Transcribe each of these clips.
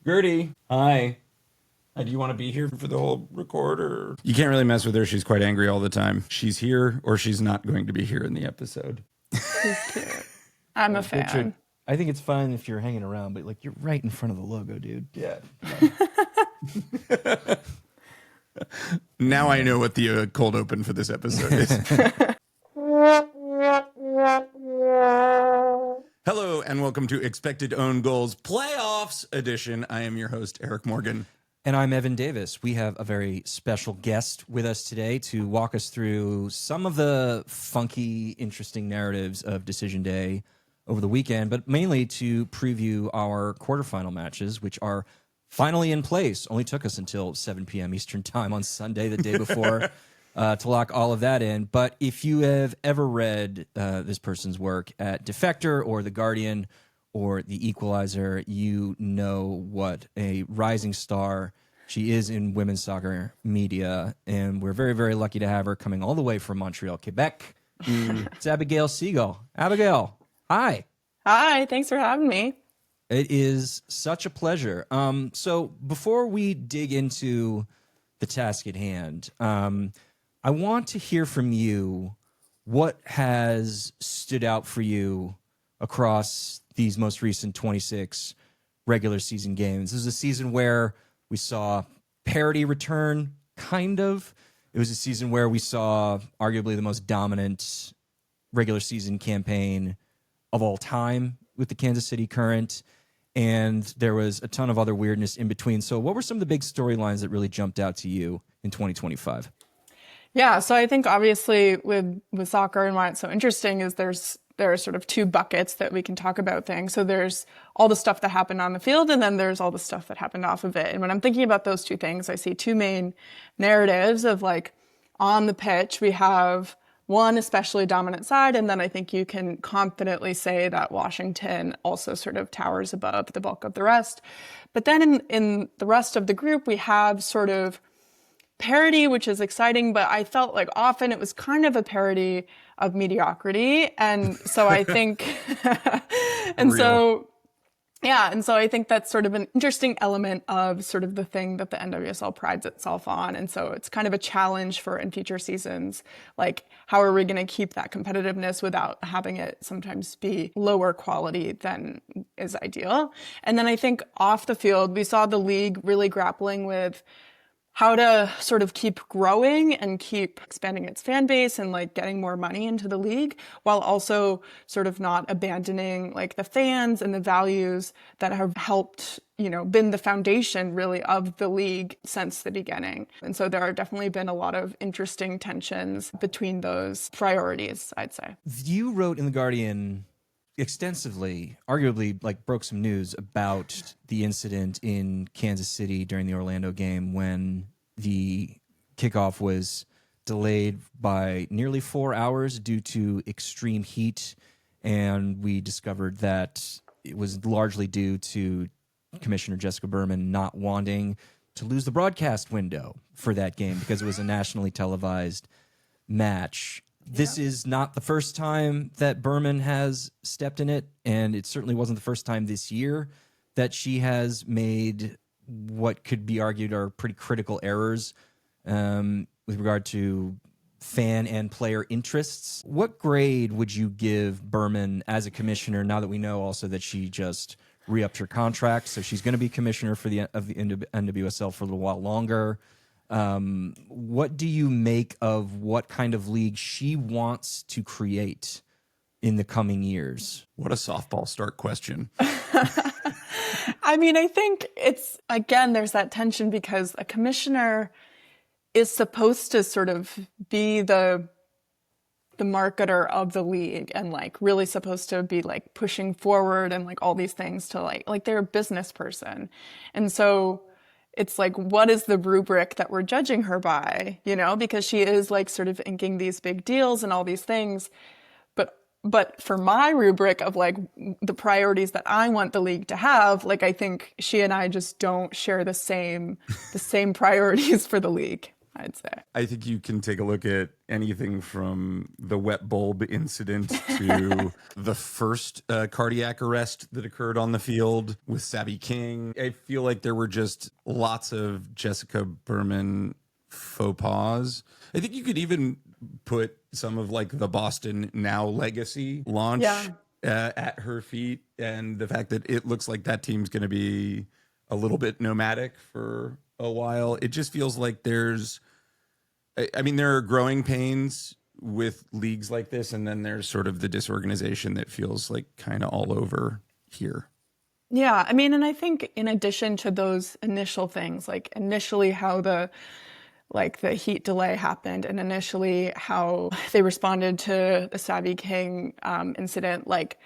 Gertie, hi. Do you want to be here for the whole record, or you can't really mess with her? She's quite angry all the time. She's here, or she's not going to be here in the episode. She's cute. I'm a fan. Richard, I think it's fine if you're hanging around, but like you're right in front of the logo, dude. Yeah. Now I know what the cold open for this episode is. Hello, and welcome to Expected Own Goals Playoffs Edition. I am your host, Eric Morgan. And I'm Evan Davis. We have a very special guest with us today to walk us through some of the funky, interesting narratives of Decision Day over the weekend, but mainly to preview our quarterfinal matches, which are finally in place. Only took us until 7 p.m. Eastern time on Sunday, the day before, to lock all of that in. But if you have ever read this person's work at Defector or The Guardian or The Equalizer, you know what a rising star she is in women's soccer media. And we're very, very lucky to have her coming all the way from Montreal, Quebec. It's Abigail Segel. Abigail, hi. Hi, thanks for having me. It is such a pleasure. So before we dig into the task at hand, I want to hear from you what has stood out for you across these most recent 26 regular season games. This is a season where we saw parity return, kind of. It was a season where we saw arguably the most dominant regular season campaign of all time with the Kansas City Current, and there was a ton of other weirdness in between. So what were some of the big storylines that really jumped out to you in 2025? Yeah, so I think obviously with soccer and why it's so interesting is there are sort of two buckets that we can talk about things. So there's all the stuff that happened on the field, and then there's all the stuff that happened off of it. And when I'm thinking about those two things, I see two main narratives of like on the pitch, we have one especially dominant side, and then I think you can confidently say that Washington also sort of towers above the bulk of the rest. But then in the rest of the group, we have sort of parody, which is exciting, but I felt like often it was kind of a parody of mediocrity. And so I think, and so I think that's sort of an interesting element of sort of the thing that the NWSL prides itself on. And so it's kind of a challenge for in future seasons, like how are we going to keep that competitiveness without having it sometimes be lower quality than is ideal. And then I think off the field, we saw the league really grappling with how to sort of keep growing and keep expanding its fan base and like getting more money into the league while also sort of not abandoning like the fans and the values that have helped, been the foundation really of the league since the beginning. And so there are definitely been a lot of interesting tensions between those priorities, I'd say. You wrote in The Guardian extensively, arguably like broke some news about the incident in Kansas City during the Orlando game when the kickoff was delayed by nearly 4 hours due to extreme heat. And we discovered that it was largely due to Commissioner Jessica Berman not wanting to lose the broadcast window for that game because it was a nationally televised match. This is not the first time that Berman has stepped in it, and it certainly wasn't the first time this year that she has made what could be argued are pretty critical errors with regard to fan and player interests. What grade would you give Berman as a commissioner now that we know also that she just re-upped her contract, so she's going to be commissioner of the NWSL for a little while longer? What do you make of what kind of league she wants to create in the coming years? What a softball start question. I mean, I think it's, again, there's that tension because a commissioner is supposed to sort of be the marketer of the league and like really supposed to be like pushing forward and like all these things to like they're a business person. And so it's like, what is the rubric that we're judging her by, because she is like sort of inking these big deals and all these things. But for my rubric of like the priorities that I want the league to have, like I think she and I just don't share the same priorities for the league. I'd say. I think you can take a look at anything from the wet bulb incident to the first cardiac arrest that occurred on the field with Savvy King. I feel like there were just lots of Jessica Berman faux pas. I think you could even put some of like the Boston Now legacy launch Yeah. at her feet, and the fact that it looks like that team's going to be a little bit nomadic for a while. It just feels like there's, I mean, there are growing pains with leagues like this, and then there's sort of the disorganization that feels like kind of all over here. Yeah, I mean, and I think in addition to those initial things, like initially how the heat delay happened, and initially how they responded to the Savvy King incident, like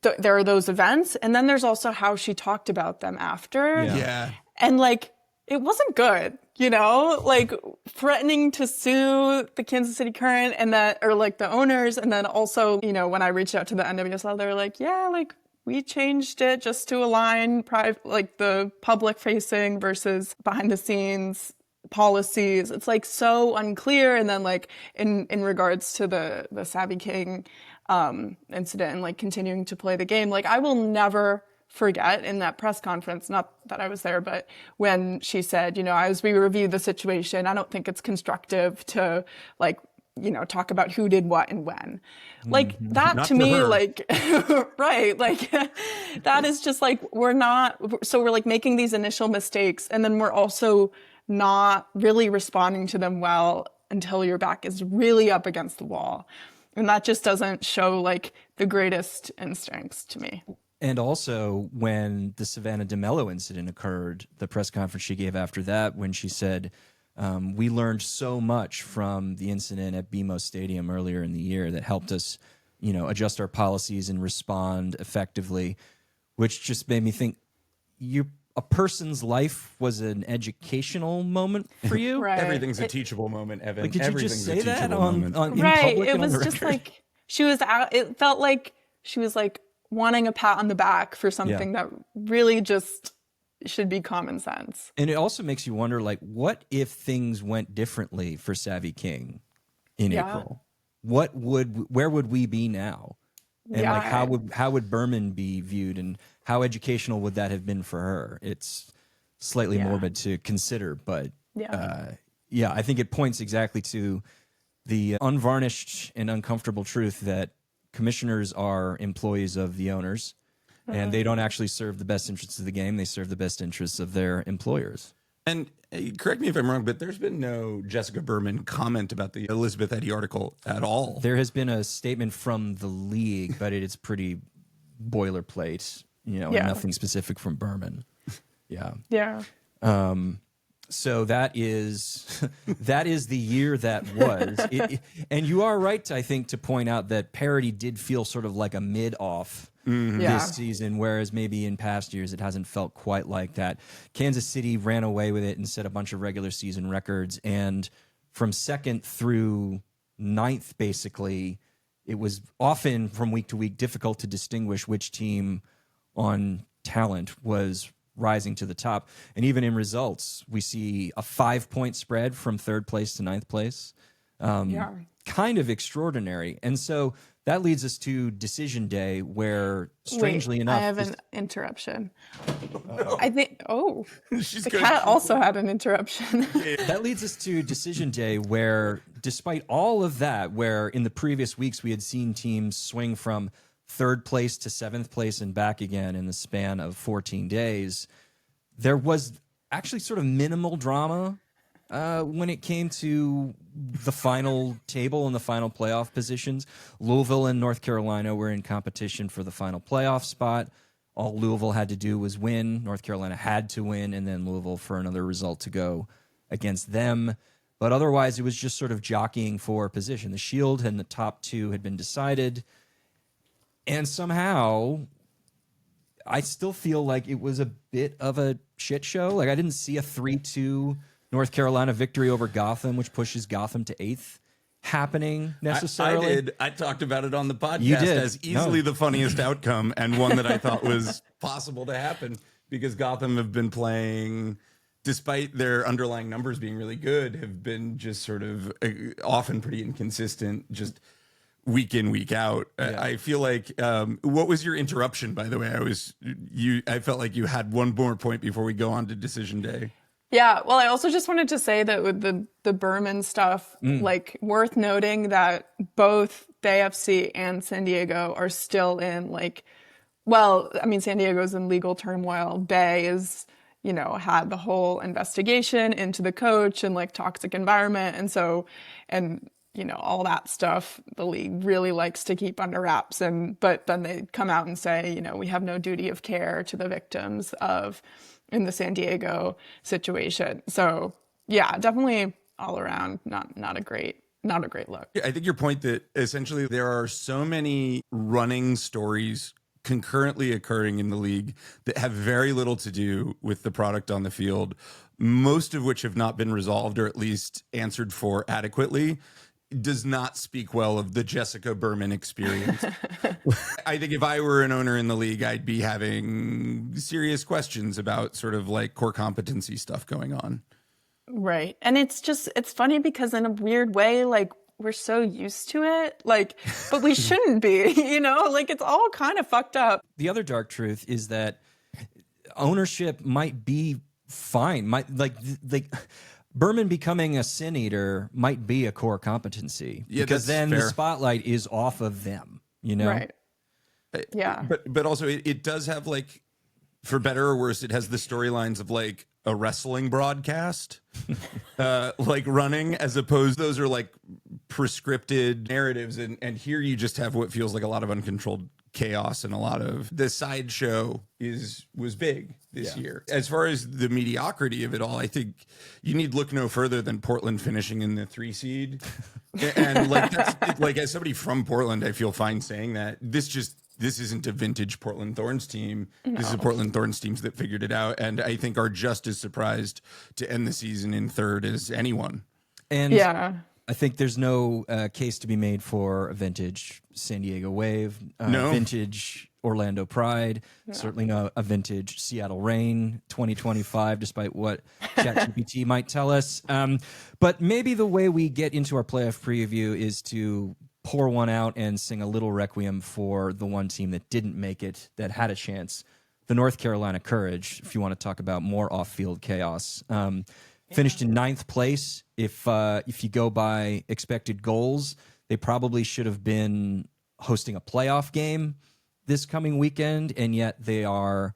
there are those events, and then there's also how she talked about them after. Yeah. And like, it wasn't good, you know, like threatening to sue the Kansas City Current and that, or like the owners. And then also, you know, when I reached out to the NWSL, they were like, yeah, like we changed it just to align like the public facing versus behind the scenes policies. It's like so unclear. And then like in regards to the Savvy King incident and like continuing to play the game, like I will never forget in that press conference, not that I was there, but when she said, you know, as we review the situation, I don't think it's constructive to like, you know, talk about who did what and when. Like that Not to for me, her. like, right. Like that is just like, we're like making these initial mistakes, and then we're also not really responding to them well until your back is really up against the wall. And that just doesn't show like the greatest instincts to me. And also, when the Savannah DeMello incident occurred, the press conference she gave after that, when she said, we learned so much from the incident at BMO Stadium earlier in the year that helped us, you know, adjust our policies and respond effectively, which just made me think, a person's life was an educational moment for you? Right. Everything's a teachable moment, Evan. Like, did you Everything's just say a that teachable moment. in Right. public It and on was the just record? like she was out. It felt like she was like wanting a pat on the back for something that really just should be common sense. And it also makes you wonder, like, what if things went differently for Savvy King in April? Where would we be now? And like, how would Berman be viewed, and how educational would that have been for her? It's slightly morbid to consider, but I think it points exactly to the unvarnished and uncomfortable truth that commissioners are employees of the owners, and they don't actually serve the best interests of the game. They serve the best interests of their employers. And correct me if I'm wrong, but there's been no Jessica Berman comment about the Elizabeth Eddy article at all. There has been a statement from the league, but it is pretty boilerplate, you know, and nothing specific from Berman. Yeah. So that is the year that was. And you are right, I think, to point out that parity did feel sort of like a mid-off this season, whereas maybe in past years it hasn't felt quite like that. Kansas City ran away with it and set a bunch of regular season records, and from second through ninth, basically, it was often from week to week difficult to distinguish which team on talent was rising to the top. And even in results, we see a 5-point spread from third place to ninth place. Kind of extraordinary. And so that leads us to decision day, where strangely enough, I have an interruption. I think, She's the good. cat also had an interruption. that leads us to decision day, where despite all of that, where in the previous weeks we had seen teams swing from third place to seventh place and back again in the span of 14 days, there was actually sort of minimal drama when it came to the final table and the final playoff positions. Louisville and North Carolina were in competition for the final playoff spot. All Louisville had to do was win. North Carolina had to win, and then Louisville for another result to go against them. But otherwise, it was just sort of jockeying for position. The Shield and the top two had been decided. And somehow, I still feel like it was a bit of a shit show. Like, I didn't see a 3-2 North Carolina victory over Gotham, which pushes Gotham to 8th, happening necessarily. I did. I talked about it on the podcast You did. as easily the funniest outcome, and one that I thought was possible to happen, because Gotham have been playing despite their underlying numbers being really good, have been just sort of often pretty inconsistent, just week in, week out. I feel like, what was your interruption, by the way? I felt like you had one more point before we go on to decision day. Yeah, well, I also just wanted to say that with the Berman stuff, like worth noting that both the AFC and San Diego are still in like, well, I mean, San Diego's in legal turmoil. Bay is, had the whole investigation into the coach and like toxic environment. And so, all that stuff the league really likes to keep under wraps. But then they come out and say, we have no duty of care to the victims in the San Diego situation. So yeah, definitely all around not a great look. I think your point that essentially there are so many running stories concurrently occurring in the league that have very little to do with the product on the field, most of which have not been resolved or at least answered for adequately, does not speak well of the Jessica Berman experience. I think if I were an owner in the league, I'd be having serious questions about sort of like core competency stuff going on. Right. And it's funny because in a weird way, like we're so used to it, like, but we shouldn't be, like it's all kind of fucked up. The other dark truth is that ownership might be fine. Berman becoming a sin eater might be a core competency because then the spotlight is off of them, Right. Yeah. But also it does have like, for better or worse, it has the storylines of like a wrestling broadcast, like running, as opposed those are like prescripted narratives. And here you just have what feels like a lot of uncontrolled chaos, and a lot of the sideshow was big this year. As far as the mediocrity of it all, I think you need look no further than Portland finishing in the 3 seed. And like that's like, as somebody from Portland, I feel fine saying that this isn't a vintage Portland Thorns team. No. This is a Portland Thorns teams that figured it out, and I think are just as surprised to end the season in 3rd as anyone. And yeah, I think there's no case to be made for a vintage San Diego Wave, vintage Orlando Pride, certainly not a vintage Seattle Reign 2025, despite what ChatGPT might tell us. But maybe the way we get into our playoff preview is to pour one out and sing a little requiem for the one team that didn't make it, that had a chance, the North Carolina Courage, if you want to talk about more off-field chaos. Finished in 9th place. If you go by expected goals, they probably should have been hosting a playoff game this coming weekend, and yet they are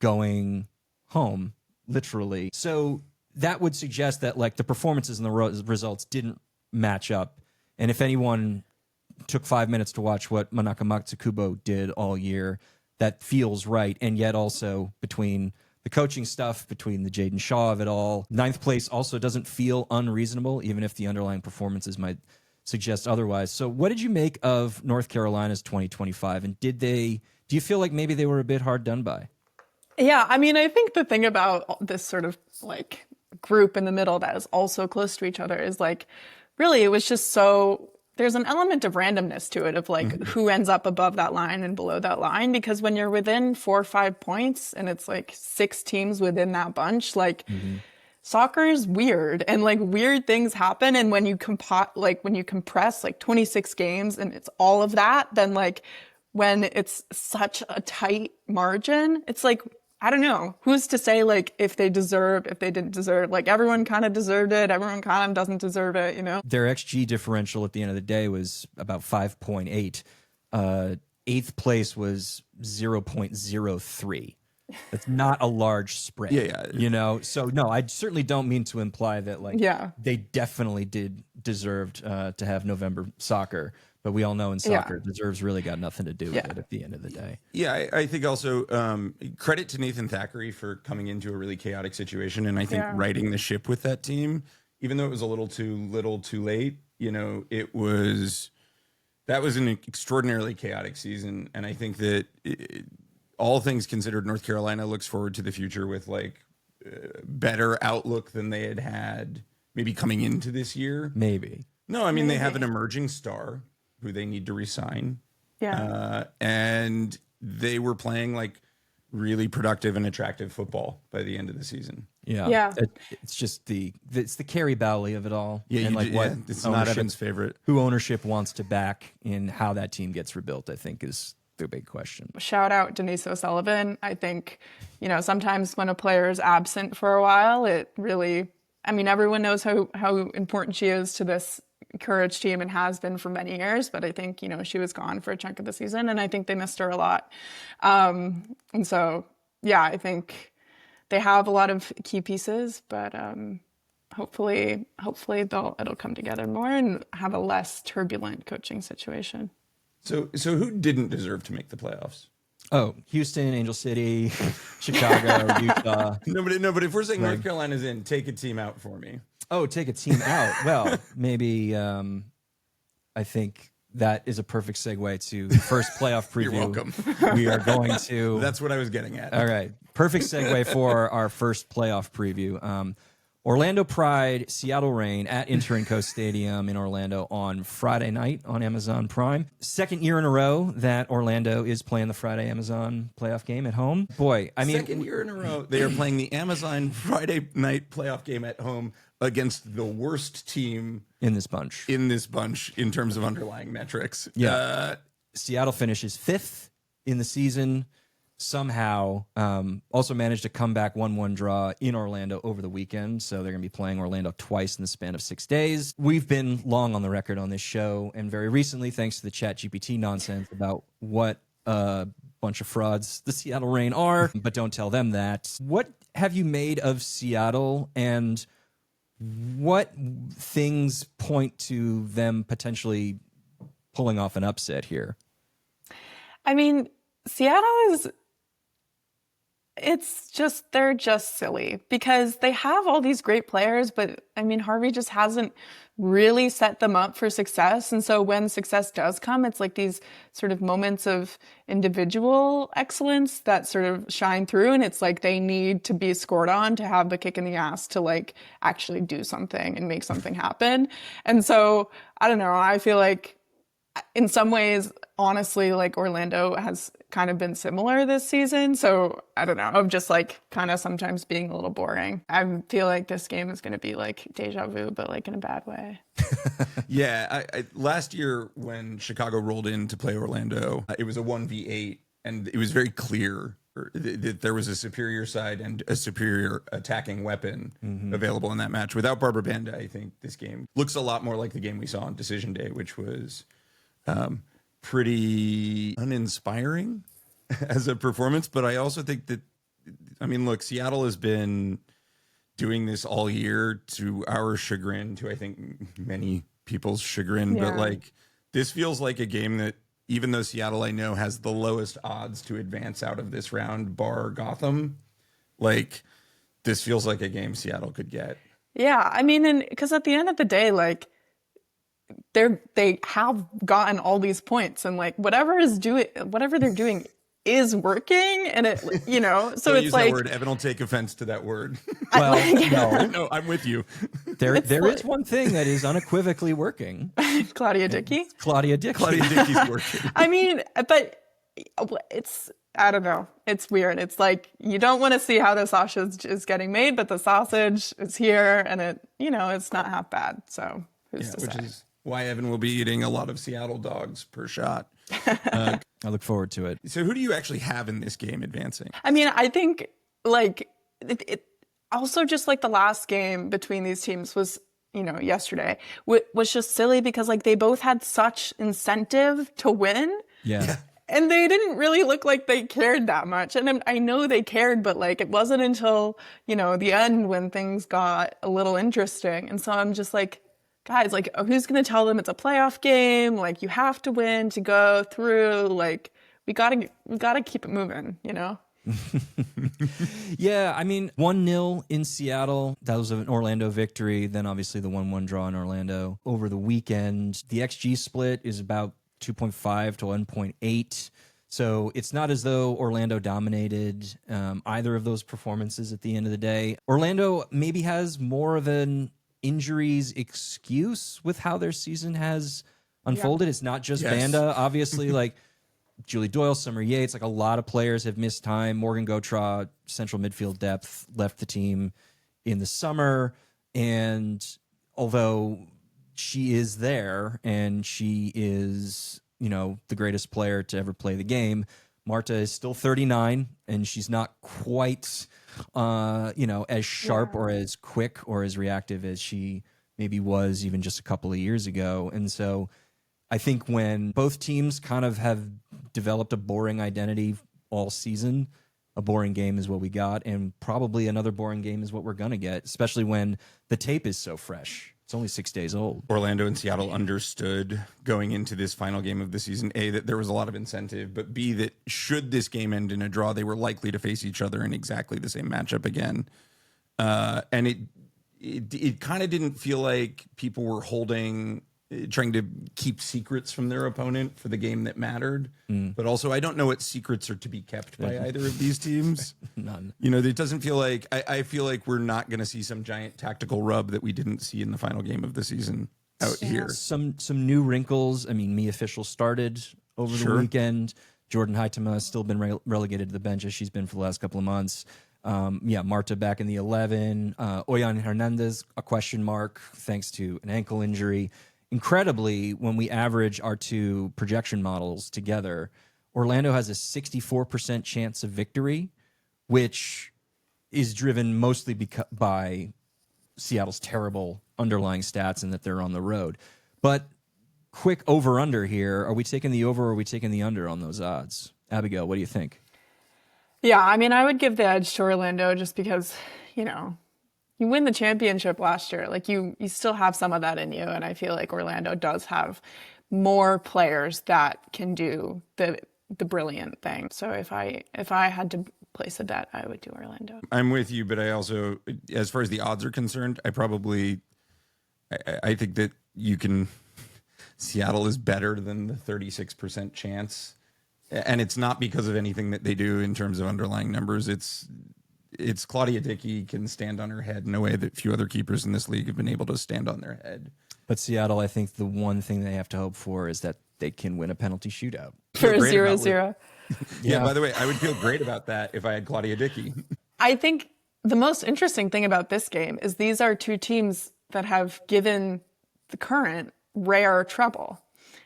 going home, literally. So that would suggest that like the performances and the results didn't match up. And if anyone took 5 minutes to watch what Manaka Matsukubo did all year, that feels right. And yet also between the coaching stuff, between the Jaden Shaw of it all, 9th place also doesn't feel unreasonable, even if the underlying performances might suggest otherwise. So what did you make of North Carolina's 2025? And do you feel like maybe they were a bit hard done by? Yeah, I mean, I think the thing about this sort of like group in the middle that is also close to each other is like, really, it was just so, there's an element of randomness to it, of like who ends up above that line and below that line. Because when you're within 4 or 5 points and it's like 6 teams within that bunch, like soccer is weird and like weird things happen. And when you compress like 26 games and it's all of that, then like when it's such a tight margin, it's like, I don't know, who's to say like if they didn't deserve, like everyone kind of deserved it, everyone kind of doesn't deserve it, Their XG differential at the end of the day was about 5.8. 8th place was 0.03. That's not a large spread. Yeah. So no, I certainly don't mean to imply that like they definitely did deserved to have November soccer. But we all know in soccer, deserves really got nothing to do with it at the end of the day. Yeah, I think also credit to Nathan Thackeray for coming into a really chaotic situation, and I think righting the ship with that team, even though it was a little too late. That was an extraordinarily chaotic season, and I think that all things considered, North Carolina looks forward to the future with like better outlook than they had maybe coming into this year. Maybe. No, I mean, they have an emerging star who they need to resign. Yeah. And they were playing like really productive and attractive football by the end of the season. Yeah. Yeah. It's just it's the Carrie Bowley of it all. Yeah, and like what it's not Evan's favorite. Who ownership wants to back in how that team gets rebuilt, I think, is the big question. Shout out Denise O'Sullivan. I think, sometimes when a player is absent for a while, it really, everyone knows how important she is to this Courage team and has been for many years. But I think, she was gone for a chunk of the season and I think they missed her a lot. And so, yeah, I think they have a lot of key pieces, but hopefully it'll come together more and have a less turbulent coaching situation. So who didn't deserve to make the playoffs? Oh, Houston, Angel City, Chicago, Utah. No, but if we're saying North Carolina's in, take a team out for me. Oh, take a team out. Well, maybe I think that is a perfect segue to the first playoff preview. You're welcome. We are going to... That's what I was getting at. All right. Perfect segue for our first playoff preview. Orlando Pride, Seattle Reign at Inter&Co Stadium in Orlando on Friday night on Amazon Prime. Second year in a row that Orlando is playing the Friday Amazon playoff game at home. Boy, second year in a row they are playing the Amazon Friday night playoff game at home against the worst team in this bunch in terms of underlying metrics. Yeah. Seattle finishes 5th in the season. Somehow also managed to come back 1-1 draw in Orlando over the weekend. So they're going to be playing Orlando twice in the span of 6 days. We've been long on the record on this show, and very recently, thanks to the ChatGPT nonsense about what a bunch of frauds the Seattle Reign are, but don't tell them that. What have you made of Seattle, and what things point to them potentially pulling off an upset here? Seattle they're just silly because they have all these great players, but Harvey just hasn't really set them up for success. And so when success does come, it's like these sort of moments of individual excellence that sort of shine through. And it's like they need to be scored on to have the kick in the ass to like actually do something and make something happen. And so I don't know, I feel like in some ways, honestly, like Orlando has kind of been similar this season. So I don't know, of just like kind of sometimes being a little boring. I feel like this game is going to be like deja vu, but like in a bad way. Yeah. Last year when Chicago rolled in to play Orlando, it was a 1v8 and it was very clear that there was a superior side and a superior attacking weapon available in that match. Without Barbara Banda, I think this game looks a lot more like the game we saw on Decision Day, which was pretty uninspiring as a performance. But I also think that, look, Seattle has been doing this all year to our chagrin, to I think many people's chagrin. Yeah. But like, this feels like a game that, even though Seattle, I know, has the lowest odds to advance out of this round, bar Gotham, like, this feels like a game Seattle could get. Yeah, and because at the end of the day, like, they have gotten all these points, and like whatever they're doing is working, and it so Don't it's use like that word. Evan will take offense to that word. Well, No, I'm with you. There is one thing that is unequivocally working. Claudia Dickey. Claudia Dickey's working. But it's, I don't know. It's weird. It's like you don't want to see how the sausage is getting made, but the sausage is here, and it's not half bad. So who's to say? Which is why Evan will be eating a lot of Seattle dogs per shot. I look forward to it. So who do you actually have in this game advancing? I think like it also just like the last game between these teams was, yesterday was just silly because like they both had such incentive to win. Yeah. And they didn't really look like they cared that much. And I know they cared, but like it wasn't until, the end when things got a little interesting. And so I'm just like, guys, like, who's going to tell them it's a playoff game? Like, you have to win to go through. Like, we gotta keep it moving, Yeah, 1-0 in Seattle. That was an Orlando victory. Then obviously the 1-1 draw in Orlando over the weekend. The XG split is about 2.5 to 1.8. So it's not as though Orlando dominated either of those performances at the end of the day. Orlando maybe has more of an injuries excuse with how their season has unfolded. Yeah. It's not just Banda, obviously. Like Julie Doyle, Summer Yates, like a lot of players have missed time. Morgan Gautrat, central midfield depth, left the team in the summer. And although she is there and she is, the greatest player to ever play the game, Marta is still 39 and she's not quite, as sharp or as quick or as reactive as she maybe was even just a couple of years ago. And so I think when both teams kind of have developed a boring identity all season, a boring game is what we got, and probably another boring game is what we're going to get, especially when the tape is so fresh. It's only 6 days old. Orlando and Seattle understood going into this final game of the season, A, that there was a lot of incentive, but B, that should this game end in a draw, they were likely to face each other in exactly the same matchup again. And it kind of didn't feel like people were trying to keep secrets from their opponent for the game that mattered. But also, I don't know what secrets are to be kept by either of these teams. None. It doesn't feel like, I feel like we're not going to see some giant tactical rub that we didn't see in the final game of the season out here. Some new wrinkles. I mean, Mia Fischel started over the weekend. Jordan Huitema has still been relegated to the bench as she's been for the last couple of months. Marta back in the 11. Oyan Hernandez, a question mark, thanks to an ankle injury. Incredibly, when we average our two projection models together, Orlando has a 64% chance of victory, which is driven mostly by Seattle's terrible underlying stats and that they're on the road. But quick over-under here. Are we taking the over or are we taking the under on those odds? Abigail, what do you think? Yeah, I mean, I would give the edge to Orlando just because, you win the championship last year. Like you still have some of that in you. And I feel like Orlando does have more players that can do the brilliant thing. So if I had to place a bet, I would do Orlando. I'm with you, but I also, as far as the odds are concerned, I think that Seattle is better than the 36% chance. And it's not because of anything that they do in terms of underlying numbers. It's Claudia Dickey can stand on her head in a way that few other keepers in this league have been able to stand on their head. But Seattle, I think the one thing they have to hope for is that they can win a penalty shootout. For a 0-0. Yeah, by the way, I would feel great about that if I had Claudia Dickey. I think the most interesting thing about this game is these are two teams that have given the current rare trouble.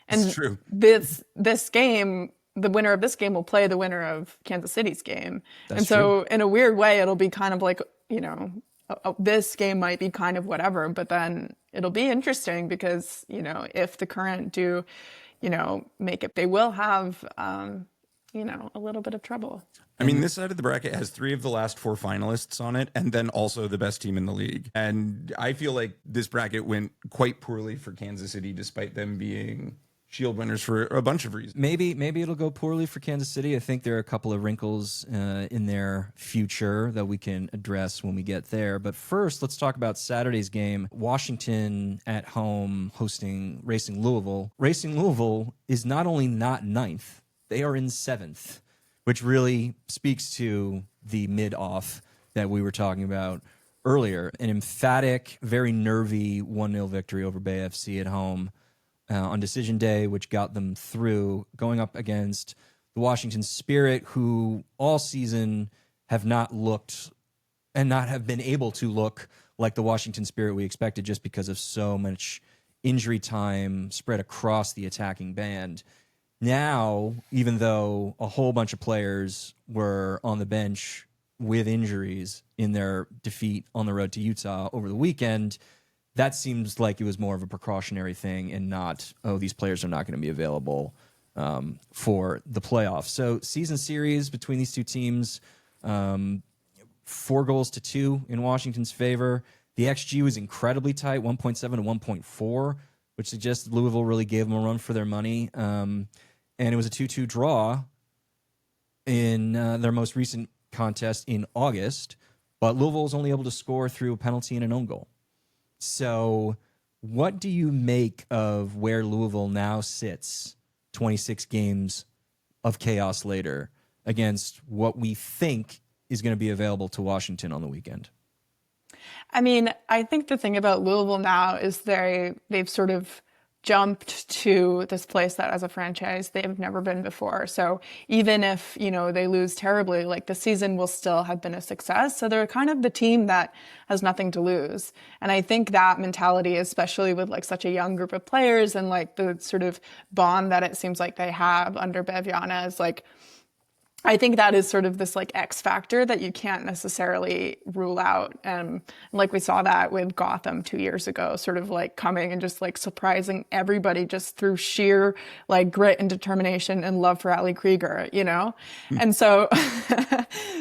And it's true. This game, the winner of this game will play the winner of Kansas City's game. That's so in a weird way, it'll be kind of like, this game might be kind of whatever, but then it'll be interesting because, if the current do, make it, they will have, a little bit of trouble. I mean, this side of the bracket has 3 of the last 4 finalists on it, and then also the best team in the league. And I feel like this bracket went quite poorly for Kansas City, despite them being Shield winners for a bunch of reasons. Maybe it'll go poorly for Kansas City. I think there are a couple of wrinkles in their future that we can address when we get there. But first, let's talk about Saturday's game. Washington at home hosting Racing Louisville. Racing Louisville is not only not 9th, they are in 7th, which really speaks to the mid-off that we were talking about earlier. An emphatic, very nervy 1-0 victory over Bay FC at home on decision day, which got them through, going up against the Washington Spirit, who all season have not looked and not have been able to look like the Washington Spirit we expected just because of so much injury time spread across the attacking band. Now, even though a whole bunch of players were on the bench with injuries in their defeat on the road to Utah over the weekend, that seems like it was more of a precautionary thing and not, these players are not going to be available for the playoffs. So season series between these two teams, 4-2 in Washington's favor. The XG was incredibly tight, 1.7 to 1.4, which suggests Louisville really gave them a run for their money. And it was a 2-2 draw in their most recent contest in August, but Louisville was only able to score through a penalty and an own goal. So what do you make of where Louisville now sits 26 games of chaos later against what we think is going to be available to Washington on the weekend? I mean, I think the thing about Louisville now is they've sort of jumped to this place that as a franchise they've never been before. So even if, they lose terribly, like the season will still have been a success. So they're kind of the team that has nothing to lose. And I think that mentality, especially with like such a young group of players and like the sort of bond that it seems like they have under Beviana, is like, I think that is sort of this like X factor that you can't necessarily rule out. Like we saw that with Gotham 2 years ago, sort of like coming and just like surprising everybody just through sheer like grit and determination and love for Ali Krieger, And so,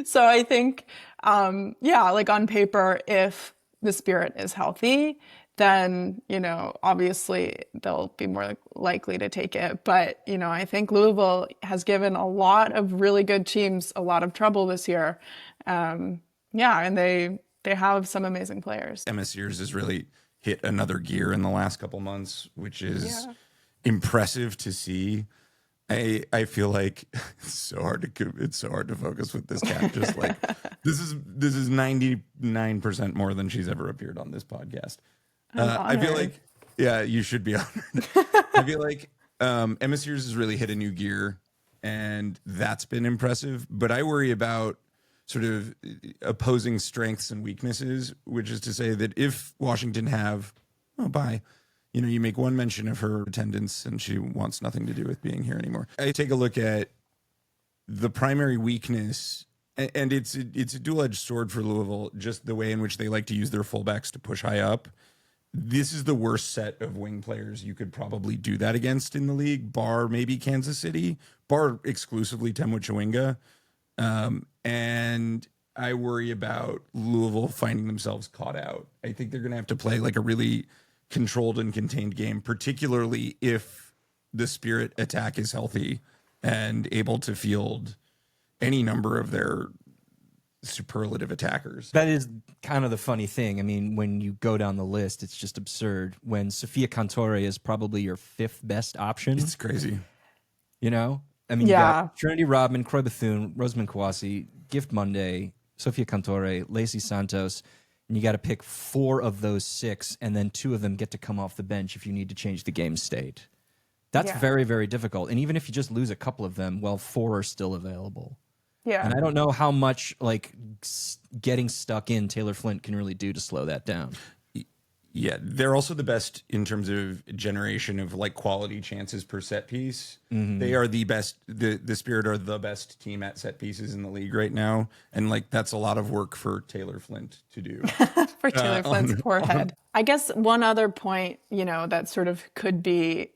so I think, like on paper, if the Spirit is healthy, then, obviously they'll be more likely to take it. But, I think Louisville has given a lot of really good teams a lot of trouble this year. And they have some amazing players. Emma Sears has really hit another gear in the last couple months, which is impressive to see. I feel like it's so hard to focus with this cat. Just like this is 99% more than she's ever appeared on this podcast. I feel like, you should be honored. I feel like Emma Sears has really hit a new gear, and that's been impressive. But I worry about sort of opposing strengths and weaknesses, which is to say that if Washington you make one mention of her attendance and she wants nothing to do with being here anymore. I take a look at the primary weakness, and it's a dual-edged sword for Louisville, just the way in which they like to use their fullbacks to push high up. This is the worst set of wing players you could probably do that against in the league, bar maybe Kansas City, bar exclusively Temu Chawinga. And I worry about Louisville finding themselves caught out. I think they're going to have to play like a really controlled and contained game, particularly if the Spirit attack is healthy and able to field any number of their superlative attackers. That is kind of the funny thing. I mean, when you go down the list, it's just absurd. When Sofia Cantore is probably your fifth best option. It's crazy. You got Trinity Rodman, Croy Bethune, Rosamund Kawasi, Gift Monday, Sofia Cantore, Lacey Santos, and you got to pick 4 of those 6, and then 2 of them get to come off the bench if you need to change the game state. That's very, very difficult. And even if you just lose a couple of them, 4 are still available. Yeah. And I don't know how much getting stuck in Taylor Flint can really do to slow that down. Yeah, they're also the best in terms of generation of quality chances per set piece. Mm-hmm. They are the best. The Spirit are the best team at set pieces in the league right now, and that's a lot of work for Taylor Flint to do. For Taylor Flint's poor head. I guess one other point, that sort of could be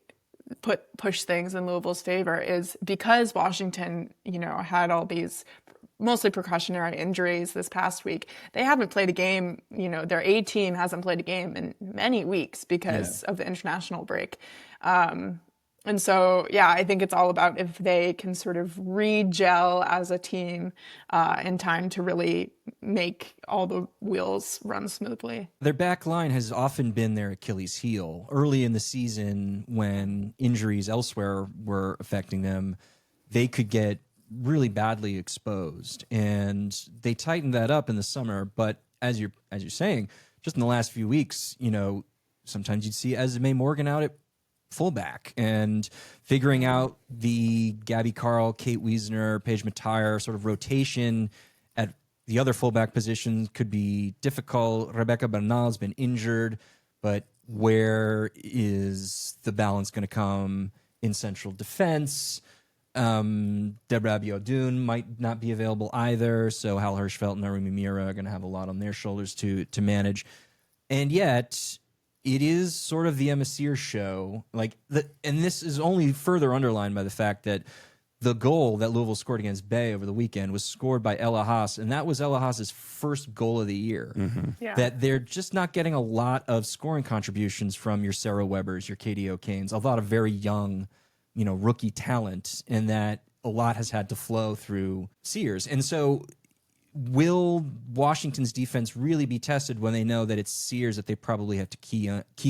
push things in Louisville's favor is because Washington, had all these mostly precautionary injuries this past week. They haven't played a game, their A team hasn't played a game in many weeks because of the international break. And so, I think it's all about if they can sort of re-gel as a team in time to really make all the wheels run smoothly. Their back line has often been their Achilles heel. Early in the season, when injuries elsewhere were affecting them, they could get really badly exposed. And they tightened that up in the summer. But as you're saying, just in the last few weeks, sometimes you'd see Esme Morgan out at fullback and figuring out the Gabby Carl, Kate Wiesner, Paige Matire sort of rotation at the other fullback position could be difficult. Rebecca Bernal's been injured, but where is the balance going to come in central defense? Deborah Abiodun might not be available either, so Hal Hirschfeld and Narumi Mira are going to have a lot on their shoulders to manage. And yet, it is sort of the Emma Sears show. And this is only further underlined by the fact that the goal that Louisville scored against Bay over the weekend was scored by Ella Haas, and that was Ella Haas's first goal of the year. Mm-hmm. Yeah. That they're just not getting a lot of scoring contributions from your Sarah Webbers, your Katie O'Kanes, a lot of very young, rookie talent, and that a lot has had to flow through Sears. And so will Washington's defense really be tested when they know that it's Sears that they probably have to key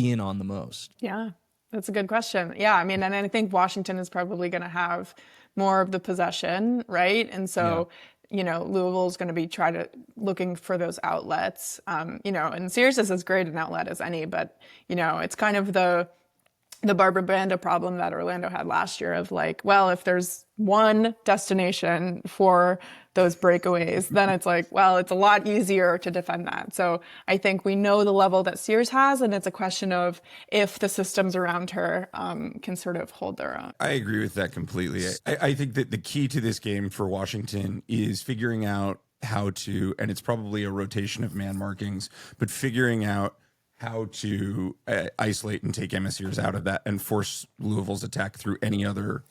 in on the most? Yeah, that's a good question. Yeah, and I think Washington is probably going to have more of the possession, right? And so, Louisville is going to be looking for those outlets. And Sears is as great an outlet as any, but, it's kind of the the Barbara Banda problem that Orlando had last year of like, well, if there's one destination for those breakaways, then it's like, well, it's a lot easier to defend that. So I think we know the level that Sears has, and it's a question of if the systems around her can sort of hold their own. I agree with that completely. I think that the key to this game for Washington is figuring out how to, and it's probably a rotation of man markings, but figuring out how to isolate and take MSEers out of that and force Louisville's attack through any other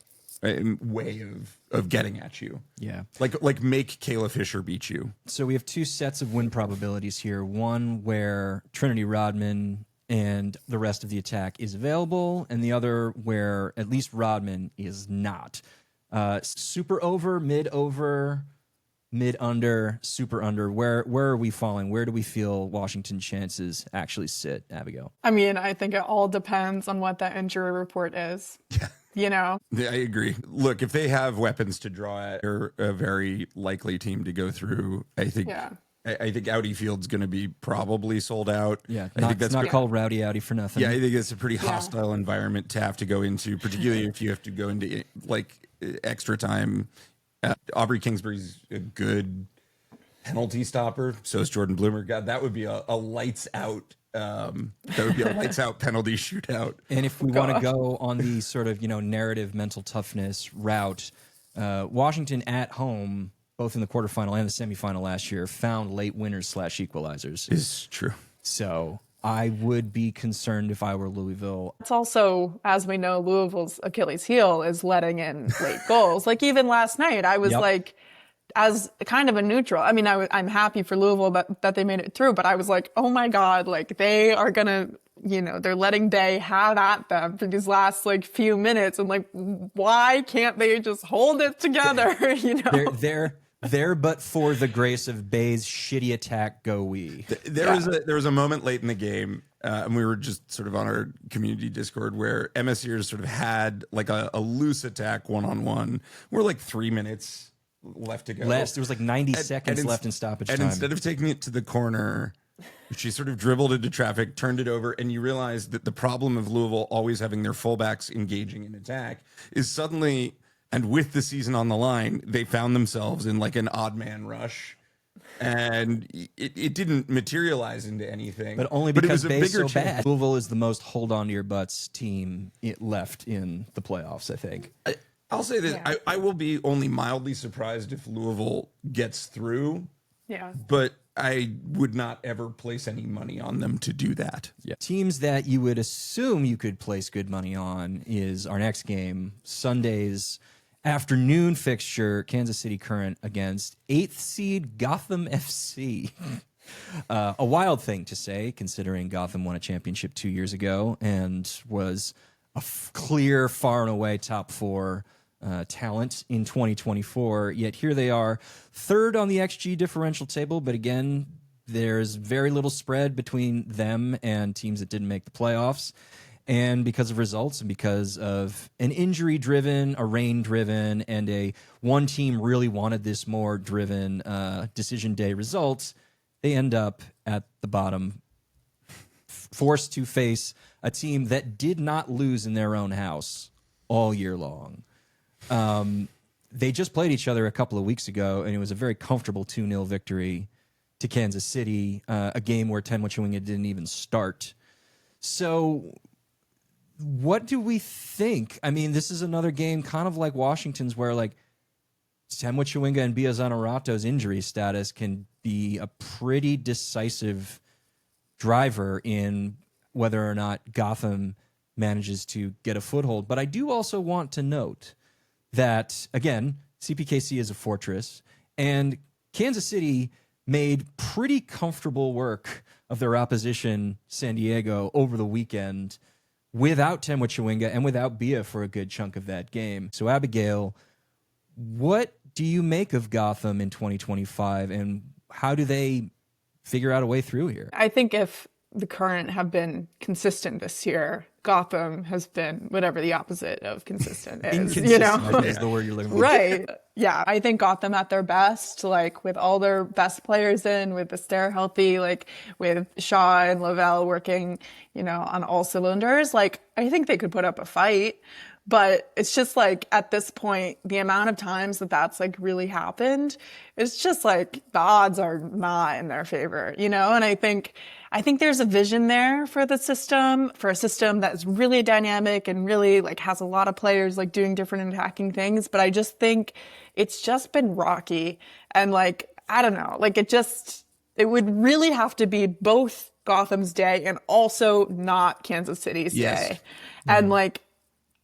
way of getting at you. Yeah. Like make Kayla Fisher beat you. So we have two sets of win probabilities here. One where Trinity Rodman and the rest of the attack is available, and the other where at least Rodman is not. Super over, mid under, super under. Where are we falling? Where do we feel Washington's chances actually sit, Abigail? I mean, I think it all depends on what that injury report is. Yeah. You know? Yeah, I agree. Look, if they have weapons to draw at, they're a very likely team to go through. I think. Yeah. I think Audi Field's going to be probably sold out. Yeah, I think that's not called Rowdy Audi for nothing. Yeah, I think it's a pretty hostile environment to have to go into, particularly if you have to go into like extra time. Aubrey Kingsbury's a good penalty stopper. So is Jordan Bloomer. God, that would be a lights out. That would be a lights out penalty shootout. And if we want to go on the sort of narrative mental toughness route, Washington at home, both in the quarterfinal and the semifinal last year, found late winners / equalizers. Is true. So I would be concerned if I were Louisville. It's also, as we know, Louisville's Achilles heel is letting in late goals. Like even last night, I was like, as kind of a neutral. I mean, I'm happy for Louisville that they made it through, but I was like, oh my God, like they are going to, they're letting Day have at them for these last like few minutes. And like, why can't they just hold it together? There, but for the grace of Bay's shitty attack, go we. There was a moment late in the game, and we were just sort of on our community Discord where MSEers sort of had like a loose attack one-on-one. We're like 3 minutes left to go. There was like 90 seconds left in stoppage time. And instead of taking it to the corner, she sort of dribbled into traffic, turned it over, and you realize that the problem of Louisville always having their fullbacks engaging in attack is suddenly... And with the season on the line, they found themselves in like an odd man rush. And it didn't materialize into anything. But only because Bay's so chance. bad. Louisville is the most hold on to your butts team left in the playoffs, I think. I'll say this. Yeah. I will be only mildly surprised if Louisville gets through. Yeah. But I would not ever place any money on them to do that. Yeah. Teams that you would assume you could place good money on is our next game, Sunday's afternoon fixture, Kansas City Current against 8th seed Gotham FC. A wild thing to say, considering Gotham won a championship 2 years ago and was a clear, far and away top 4 talent in 2024. Yet here they are, 3rd on the XG differential table. But again, there's very little spread between them and teams that didn't make the playoffs. And because of results and because of an injury-driven, a rain-driven, and a one team really wanted this more driven decision day results, they end up at the bottom, forced to face a team that did not lose in their own house all year long. They just played each other a couple of weeks ago, and it was a very comfortable 2-0 victory to Kansas City, a game where Tenwa Chewinga didn't even start. So... what do we think? I mean, this is another game kind of like Washington's where like Tenwa Chewinga and Bia Zanarato's injury status can be a pretty decisive driver in whether or not Gotham manages to get a foothold. But I do also want to note that, again, CPKC is a fortress, and Kansas City made pretty comfortable work of their opposition, San Diego, over the weekend without Tenwa Chewinga and without Bia for a good chunk of that game. So, Abigail, what do you make of Gotham in 2025, and how do they figure out a way through here? I think if the Current have been consistent this year, Gotham has been whatever the opposite of consistent is, Inconsistent, I think is the word you're looking for. Right. Yeah. I think Gotham at their best, like with all their best players in, with Astaire healthy, like with Shaw and Lavelle working, on all cylinders, like I think they could put up a fight. But it's just like at this point, the amount of times that that's like really happened, it's just like the odds are not in their favor, And I think there's a vision there for the system, for a system that's really dynamic and really like has a lot of players like doing different attacking things. But I just think it's just been rocky. And like, I don't know, like it would really have to be both Gotham's day and also not Kansas City's day. And like,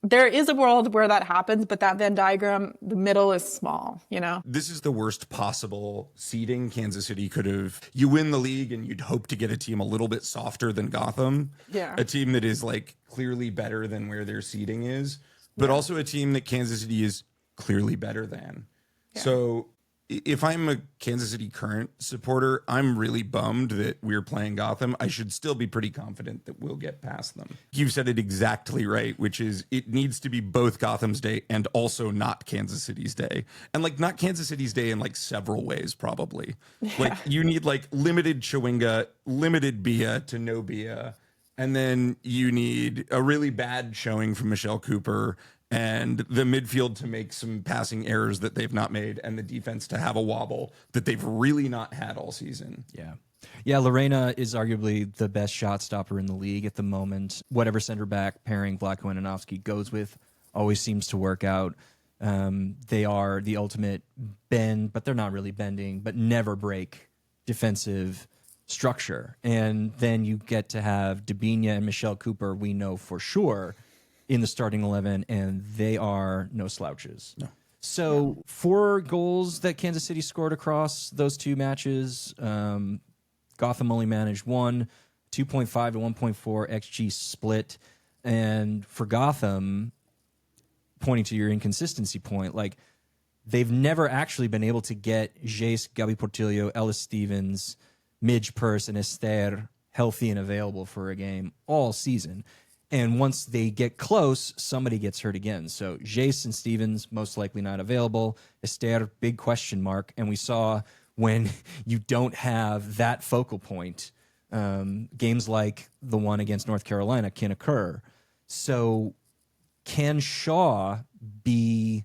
there is a world where that happens, but that Venn diagram, the middle is small, This is the worst possible seeding Kansas City could have. You win the league and you'd hope to get a team a little bit softer than Gotham. Yeah. A team that is like clearly better than where their seeding is, but also a team that Kansas City is clearly better than. Yeah. So if I'm a Kansas City Current supporter, I'm really bummed that we're playing Gotham. I should still be pretty confident that we'll get past them. You've said it exactly right, which is it needs to be both Gotham's day and also not Kansas City's day. And like not Kansas City's day in like several ways, probably. Yeah. Like you need like limited Chewinga, limited Bia to no Bia. And then you need a really bad showing from Michelle Cooper and the midfield to make some passing errors that they've not made, and the defense to have a wobble that they've really not had all season. Yeah, Lorena is arguably the best shot stopper in the league at the moment. Whatever center back pairing Vlatko and Anofsky goes with always seems to work out. They are the ultimate bend, but they're not really bending, but never break defensive structure. And then you get to have Debinha and Michelle Cooper, we know for sure, in the starting 11, and they are no slouches. No. So 4 goals that Kansas City scored across those 2 matches. Gotham only managed 1, 2.5 to 1.4 XG split. And for Gotham, pointing to your inconsistency point, like they've never actually been able to get Jace, Gabi Portillo, Ellis Stevens, Midge Purse, and Astaire healthy and available for a game all season. And once they get close, somebody gets hurt again. So Jace and Stevens, most likely not available. Astaire, big question mark. And we saw when you don't have that focal point, games like the one against North Carolina can occur. So can Shaw be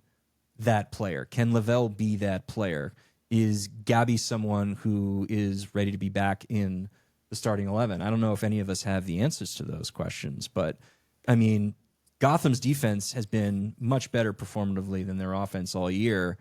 that player? Can Lavelle be that player? Is Gabby someone who is ready to be back in the starting 11? I don't know if any of us have the answers to those questions, but I mean, Gotham's defense has been much better performatively than their offense all year.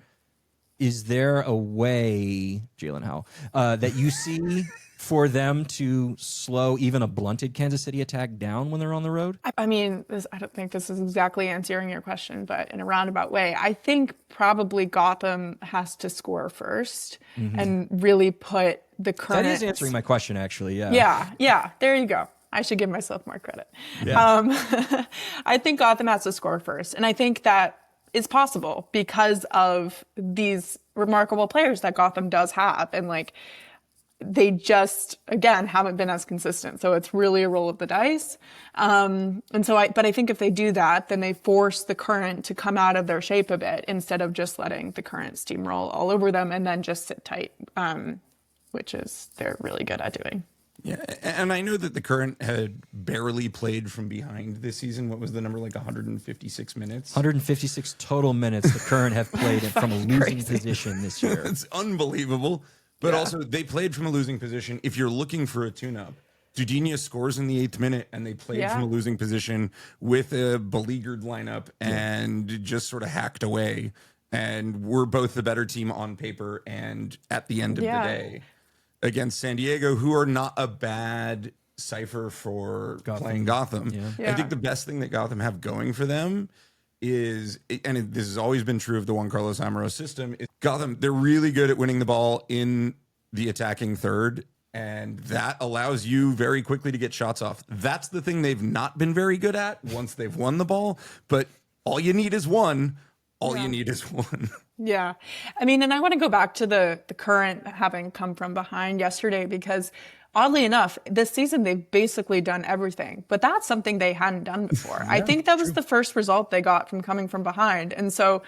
Is there a way, Jalen Howell, that you see for them to slow even a blunted Kansas City attack down when they're on the road? I mean, I don't think this is exactly answering your question, but in a roundabout way, I think probably Gotham has to score first and really put the current... That is answering my question, actually, Yeah, there you go. I should give myself more credit. Yeah. I think Gotham has to score first, and I think that is possible because of these remarkable players that Gotham does have, and like they just again haven't been as consistent. So it's really a roll of the dice. But I think if they do that, then they force the Current to come out of their shape a bit instead of just letting the Current steamroll all over them and then just sit tight, which is they're really good at doing. Yeah, and I know that the Current had barely played from behind this season. What was the number, like 156 minutes? 156 total minutes the Current have played from a losing position this year. It's unbelievable. But also, they played from a losing position. If you're looking for a tune-up, Dudinha scores in the 8th minute, and they played from a losing position with a beleaguered lineup and just sort of hacked away. And we're both the better team on paper and at the end of the day. Against San Diego, who are not a bad cipher for playing Gotham. I think the best thing that Gotham have going for them is, and this has always been true of the Juan Carlos Amaro system, is Gotham, they're really good at winning the ball in the attacking third, and that allows you very quickly to get shots off. That's the thing they've not been very good at once they've won the ball, but all you need is one. All you need is one. Yeah. I mean, and I want to go back to the current having come from behind yesterday, because oddly enough, this season they've basically done everything, but that's something they hadn't done before. I think that was the first result they got from coming from behind. And so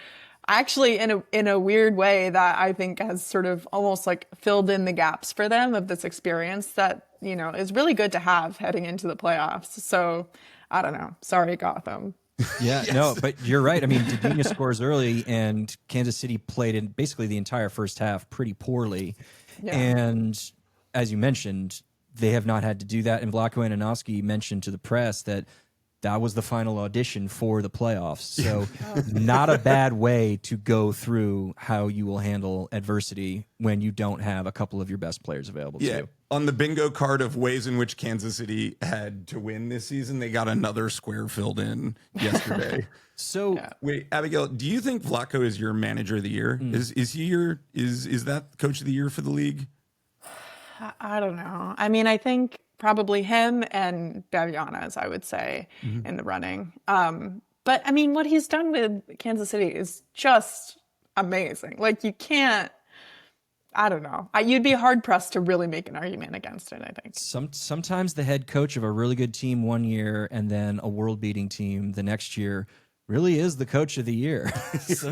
actually in a weird way that I think has sort of almost like filled in the gaps for them of this experience that, is really good to have heading into the playoffs. So I don't know. Sorry, Gotham. Yeah, no, but you're right. I mean, Didina scores early, and Kansas City played in basically the entire first half pretty poorly. Yeah. And as you mentioned, they have not had to do that. And Vlatko Andonovski mentioned to the press that was the final audition for the playoffs. So not a bad way to go through how you will handle adversity when you don't have a couple of your best players available to you. On the bingo card of ways in which Kansas City had to win this season, they got another square filled in yesterday. So wait, Abigail, do you think Vlatko is your manager of the year? Is he is that coach of the year for the league? I don't know. I mean, I think probably him and Bavianas, I would say, in the running. But I mean, what he's done with Kansas City is just amazing. Like, you can't, I don't know. You'd be hard pressed to really make an argument against it, I think. Sometimes the head coach of a really good team one year and then a world-beating team the next year really is the coach of the year. It's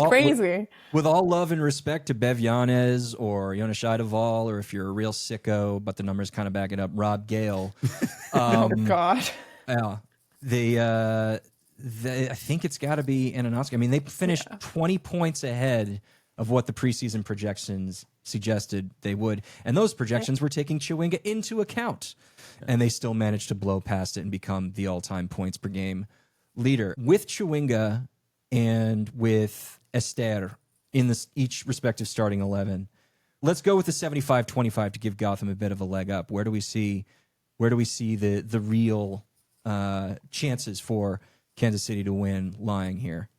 crazy. With all love and respect to Bev Yanez or Jonas Scheideval, or if you're a real sicko, but the numbers kind of back it up, Rob Gale. Oh, God. Yeah. I think it's got to be Andonovski. I mean, they finished 20 points ahead of what the preseason projections suggested they would. And those projections were taking Chewinga into account. And they still managed to blow past it and become the all-time points per game leader. With Chewinga and with Esther in each respective starting 11, let's go with the 75-25 to give Gotham a bit of a leg up. Where do we see the real chances for Kansas City to win lying here?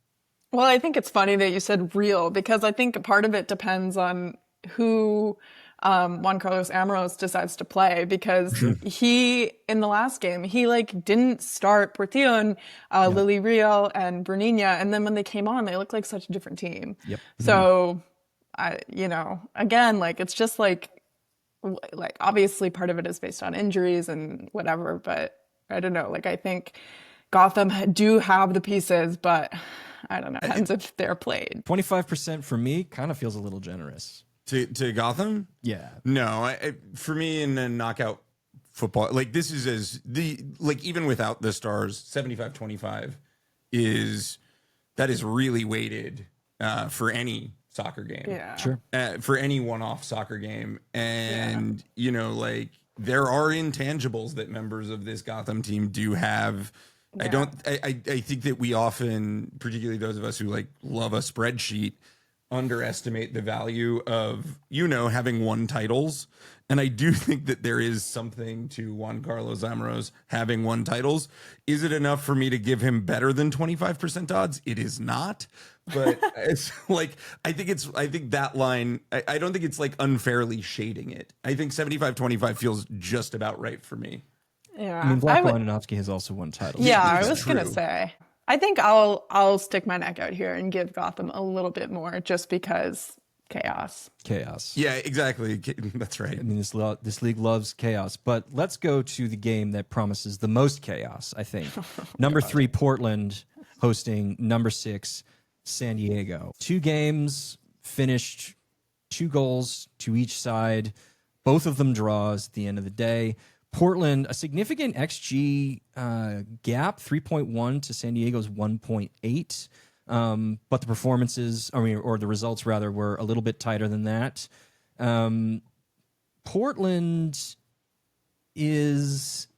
Well, I think it's funny that you said real, because I think part of it depends on who Juan Carlos Amorós decides to play, because he, in the last game, he didn't start Portillo and Lily Real and Bruninha, and then when they came on, they looked like such a different team. Yep. So, again, it's just obviously part of it is based on injuries and whatever, but I don't know. I think Gotham do have the pieces, but I don't know. Depends if they're played. 25% for me kind of feels a little generous. To Gotham? Yeah. No, for me in a knockout football, this is even without the stars, 75-25 is really weighted for any soccer game. Yeah. Sure. For any one-off soccer game. And, there are intangibles that members of this Gotham team do have. Yeah. I think that we often, particularly those of us who love a spreadsheet, underestimate the value of, having won titles. And I do think that there is something to Juan Carlos Amorós having won titles. Is it enough for me to give him better than 25% odds? It is not. But it's I think that line, I don't think it's unfairly shading it. I think 75-25 feels just about right for me. Yeah. I mean, Vlatko Andonovski has also won titles. Yeah, I was going to say. I think I'll stick my neck out here and give Gotham a little bit more, just because chaos. Yeah, exactly. That's right. I mean, this league loves chaos. But let's go to the game that promises the most chaos, I think. Number 3, Portland, hosting number 6, San Diego. 2 games, finished 2 goals to each side. Both of them draws at the end of the day. Portland, a significant XG gap, 3.1 to San Diego's 1.8. But the performances, or the results rather, were a little bit tighter than that. Portland is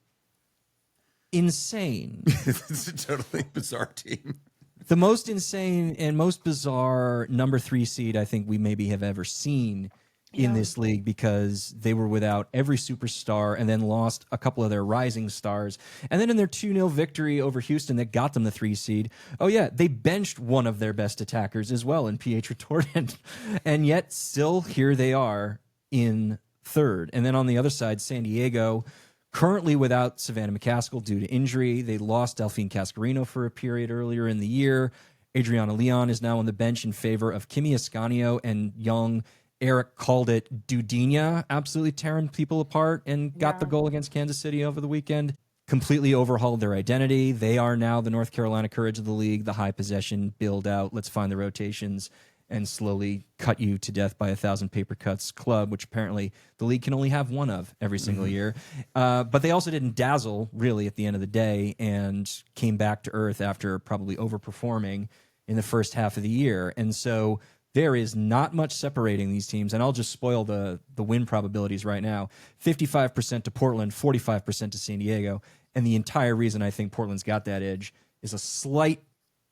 insane. It's a totally bizarre team. The most insane and most bizarre number 3 seed I think we maybe have ever seen in this league, because they were without every superstar and then lost a couple of their rising stars. And then in their 2-0 victory over Houston that got them the 3 seed, they benched one of their best attackers as well in Pietra Torrent. And yet still here they are in 3rd. And then on the other side, San Diego, currently without Savannah McCaskill due to injury. They lost Delphine Cascarino for a period earlier in the year. Adriana Leon is now on the bench in favor of Kimi Ascanio and young Eric called it Dudinha, absolutely tearing people apart and got the goal against Kansas City over the weekend. Completely overhauled their identity. They are now the North Carolina Courage of the league, the high possession, build out, let's find the rotations, and slowly cut you to death by 1,000 paper cuts club, which apparently the league can only have one of every single year. But they also didn't dazzle, really, at the end of the day, and came back to earth after probably overperforming in the first half of the year. And so there is not much separating these teams, and I'll just spoil the win probabilities right now. 55% to Portland, 45% to San Diego, and the entire reason I think Portland's got that edge is a slight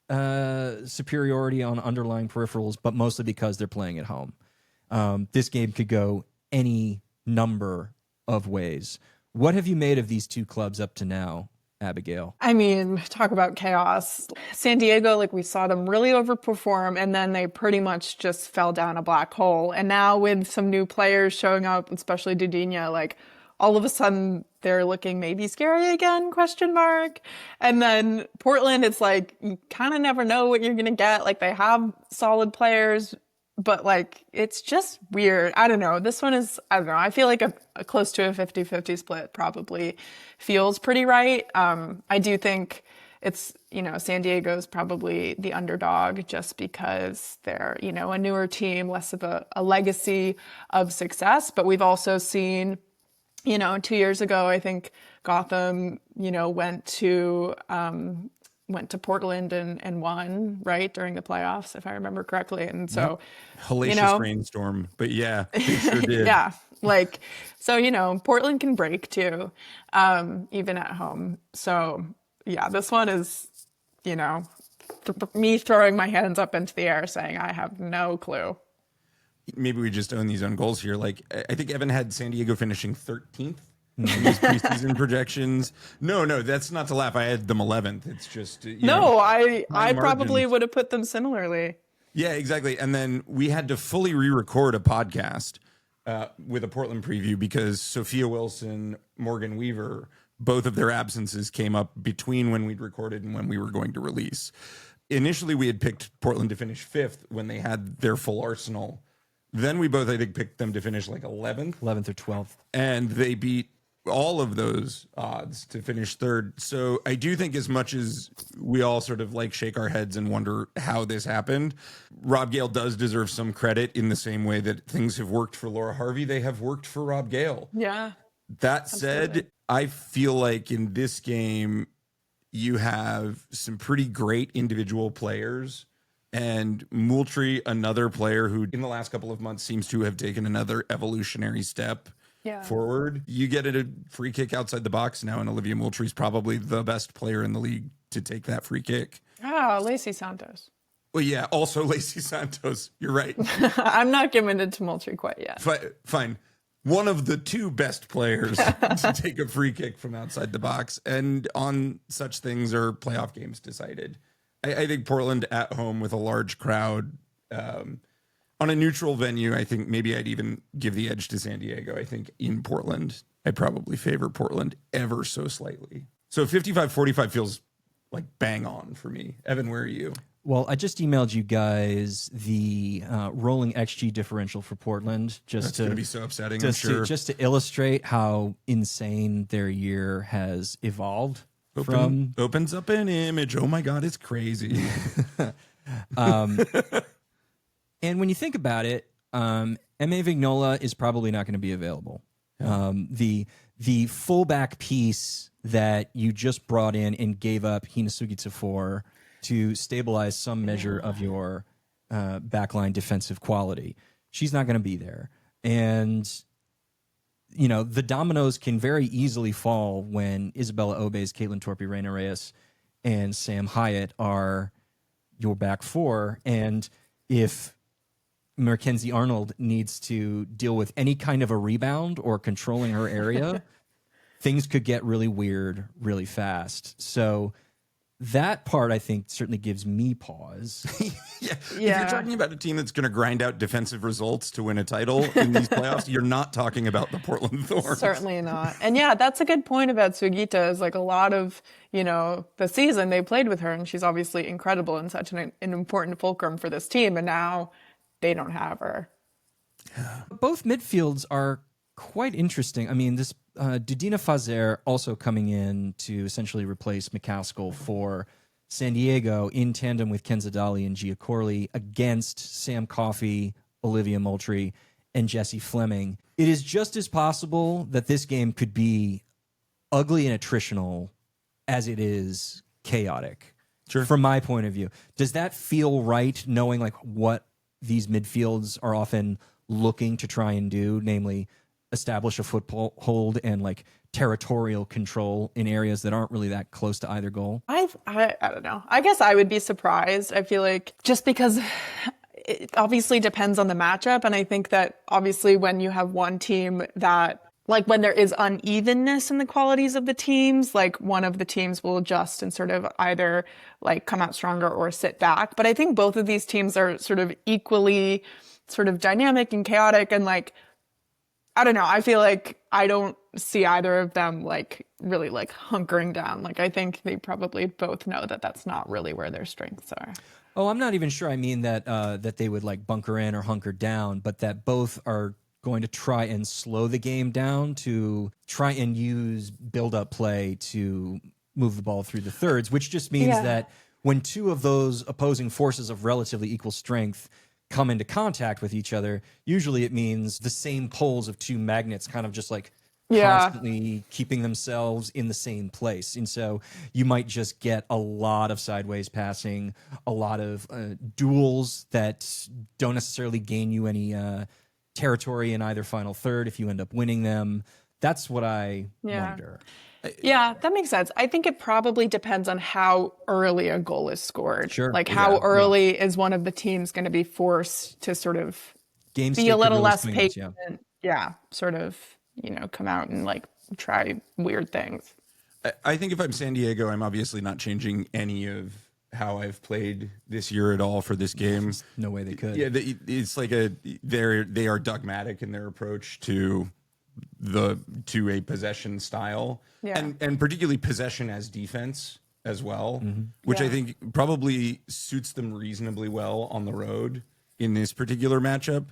superiority on underlying peripherals, but mostly because they're playing at home. This game could go any number of ways. What have you made of these two clubs up to now, Abigail? I mean, talk about chaos. San Diego, like we saw them really overperform, and then they pretty much just fell down a black hole. And now with some new players showing up, especially Dudinha, like all of a sudden they're looking maybe scary again, question mark. And then Portland, it's like, you kind of never know what you're going to get. Like they have solid players, but like, it's just weird. I don't know. This one is, I don't know. I feel like a close to a 50-50 split probably feels pretty right. I do think it's, San Diego's probably the underdog just because they're, a newer team, less of a legacy of success. But we've also seen, 2 years ago, I think Gotham, went to Portland and won, right, during the playoffs, if I remember correctly. And so, hellacious rainstorm, but yeah, they sure did. Yeah, so Portland can break too, even at home. So yeah, this one is, me throwing my hands up into the air saying I have no clue. Maybe we just own these own goals here. Like, I think Evan had San Diego finishing 13th in his preseason projections. No, that's not to laugh. I had them 11th. It's just, I probably would have put them similarly. Yeah, exactly. And then we had to fully re-record a podcast with a Portland preview because Sophia Wilson, Morgan Weaver, both of their absences came up between when we'd recorded and when we were going to release. Initially, we had picked Portland to finish 5th when they had their full arsenal. Then we both, I think, picked them to finish like 11th. 11th or 12th. And they beat all of those odds to finish 3rd. So I do think as much as we all sort of like shake our heads and wonder how this happened, Rob Gale does deserve some credit in the same way that things have worked for Laura Harvey. They have worked for Rob Gale. Yeah. That said, I feel like in this game, you have some pretty great individual players. And Moultrie, another player who in the last couple of months seems to have taken another evolutionary step forward. You get a free kick outside the box now, and Olivia Moultrie's probably the best player in the league to take that free kick. Lacey Santos. Well, yeah, also Lacey Santos. You're right. I'm not giving it to Moultrie quite yet. Fine. One of the two best players to take a free kick from outside the box. And on such things are playoff games decided. I think Portland at home with a large crowd on a neutral venue, I think maybe I'd even give the edge to San Diego. I think in Portland, I probably favor Portland ever so slightly. So 55-45 feels like bang on for me. Evan, where are you? Well, I just emailed you guys the rolling XG differential for Portland. That's going to be so upsetting, I'm sure. Just to illustrate how insane their year has evolved. Opens up an image. Oh my God, it's crazy. And when you think about it, M.A. Vignola is probably not going to be available. The fullback piece that you just brought in and gave up Hinasugi for to stabilize some measure of your backline defensive quality, she's not going to be there. And the dominoes can very easily fall when Isabella Obeys, Caitlin Torpey, Reina Reyes, and Sam Hyatt are your back four. And if Mackenzie Arnold needs to deal with any kind of a rebound or controlling her area, things could get really weird really fast. So that part, I think, certainly gives me pause. If you're talking about a team that's going to grind out defensive results to win a title in these playoffs, you're not talking about the Portland Thorns. Certainly not. And yeah, that's a good point about Sugita is like a lot of, the season they played with her and she's obviously incredible and such an important fulcrum for this team. And now they don't have her. Both midfields are quite interesting. I mean, this Dudina Fazer also coming in to essentially replace McCaskill for San Diego in tandem with Kenza Dali and Gia Corley against Sam Coffey, Olivia Moultrie, and Jessie Fleming. It is just as possible that this game could be ugly and attritional as it is chaotic. Sure. From my point of view. Does that feel right, knowing like what these midfields are often looking to try and do, namely establish a foothold and like territorial control in areas that aren't really that close to either goal? I don't know. I guess I would be surprised. I feel like just because it obviously depends on the matchup. And I think that obviously when you have one team that, like when there is unevenness in the qualities of the teams, like one of the teams will adjust and sort of either like come out stronger or sit back. But I think both of these teams are sort of equally sort of dynamic and chaotic and like, I don't know. I feel like I don't see either of them like really like hunkering down. Like I think they probably both know that that's not really where their strengths are. Oh, I'm not even sure. I mean that that they would like bunker in or hunker down, but that both are going to try and slow the game down to try and use build-up play to move the ball through the thirds, which just means that when two of those opposing forces of relatively equal strength come into contact with each other, usually it means the same poles of two magnets kind of just like constantly keeping themselves in the same place. And so you might just get a lot of sideways passing, a lot of duels that don't necessarily gain you any territory in either final third if you end up winning them. That's what I wonder. Yeah, that makes sense. I think it probably depends on how early a goal is scored. Sure. Like how early is one of the teams going to be forced to sort of be a little less patient. Sort of, come out and like try weird things. I think if I'm San Diego, I'm obviously not changing any of how I've played this year at all for this game. There's no way they could. Yeah, it's like they are dogmatic in their approach to a possession style, and particularly possession as defense as well, which I think probably suits them reasonably well on the road in this particular matchup.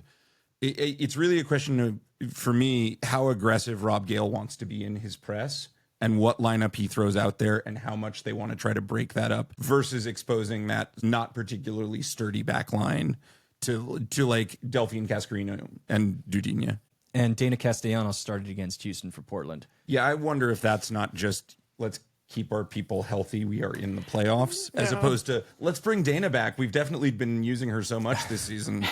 It's really a question of, for me, how aggressive Rob Gale wants to be in his press and what lineup he throws out there and how much they want to try to break that up versus exposing that not particularly sturdy back line to like Delphine Cascarino and Dudinha. And Dana Castellanos started against Houston for Portland. Yeah, I wonder if that's not just let's keep our people healthy. We are in the playoffs, as opposed to let's bring Dana back. We've definitely been using her so much this season.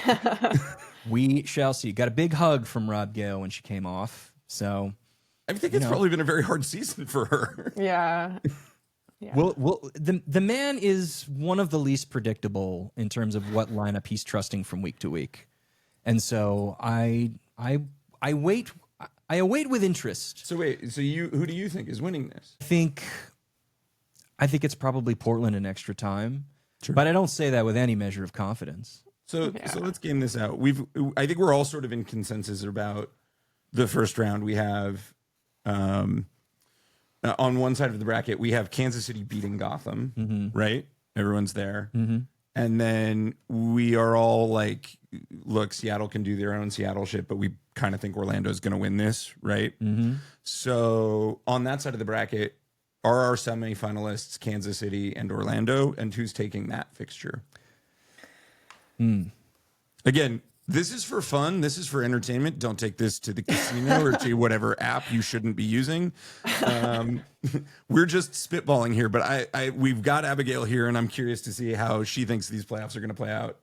We shall see. Got a big hug from Rob Gale when she came off. So I think it's probably been a very hard season for her. Yeah. Well, the man is one of the least predictable in terms of what lineup he's trusting from week to week, and so I await with interest. So who do you think is winning this? I think it's probably Portland in extra time, but I don't say that with any measure of confidence. So let's game this out. I think we're all sort of in consensus about the first round. We have on one side of the bracket we have Kansas City beating Gotham, right? Everyone's there. And then we are all like, look, Seattle can do their own Seattle shit, but we kind of think Orlando's going to win this, right? So on that side of the bracket, are our semifinalists Kansas City and Orlando, and who's taking that fixture? Again, this is for fun. This is for entertainment. Don't take this to the casino or to whatever app you shouldn't be using. We're just spitballing here, but we've got Abigail here, and I'm curious to see how she thinks these playoffs are going to play out.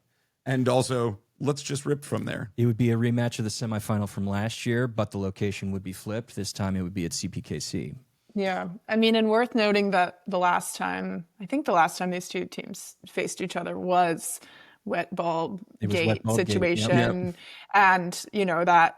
And also, let's just rip from there. It would be a rematch of the semifinal from last year, but the location would be flipped. This time it would be at CPKC. Yeah. I mean, and worth noting that the last time these two teams faced each other was wet ball gate situation. Yep. And, that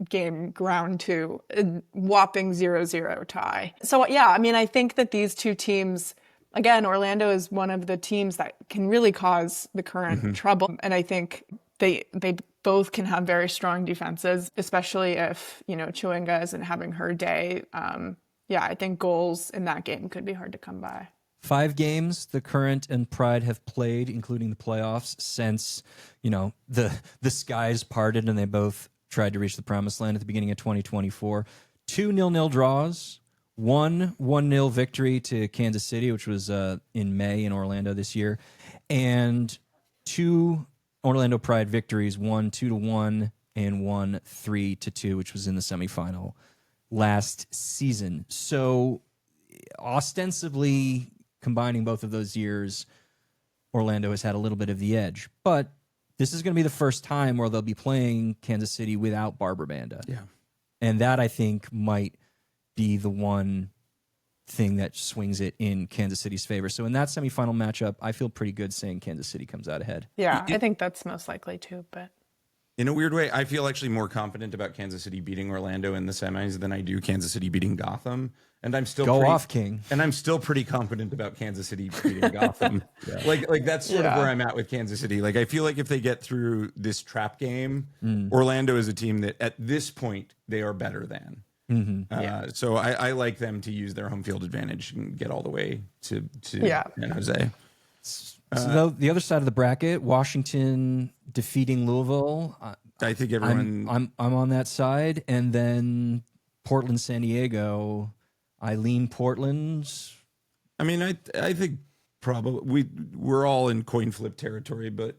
game ground to a whopping 0-0 tie. So, yeah, I mean, I think that these two teams again, Orlando is one of the teams that can really cause the current trouble. And I think they both can have very strong defenses, especially if, Chewinga isn't having her day. I think goals in that game could be hard to come by. 5 games the Current and Pride have played, including the playoffs, since, the skies parted and they both tried to reach the promised land at the beginning of 2024. 2 0-0 draws, 1-0 victory to Kansas City, which was in May in Orlando this year, and 2 Orlando Pride victories, 1 2-1 and 1 3-2, which was in the semifinal last season. So ostensibly, combining both of those years, Orlando has had a little bit of the edge. But this is going to be the first time where they'll be playing Kansas City without Barbara Banda. Yeah. And that, I think, might be the one thing that swings it in Kansas City's favor. So in that semifinal matchup, I feel pretty good saying Kansas City comes out ahead. Yeah, I think that's most likely too. But in a weird way, I feel actually more confident about Kansas City beating Orlando in the semis than I do Kansas City beating Gotham. And I'm still off, King. And I'm still pretty confident about Kansas City beating Gotham. Like that's sort of where I'm at with Kansas City. Like I feel like if they get through this trap game, Orlando is a team that at this point they are better than. So I like them to use their home field advantage and get all the way to San Jose. So the other side of the bracket, Washington defeating Louisville. I think everyone. I'm on that side, and then Portland, San Diego. I lean Portland. I mean, I think probably we're all in coin flip territory, but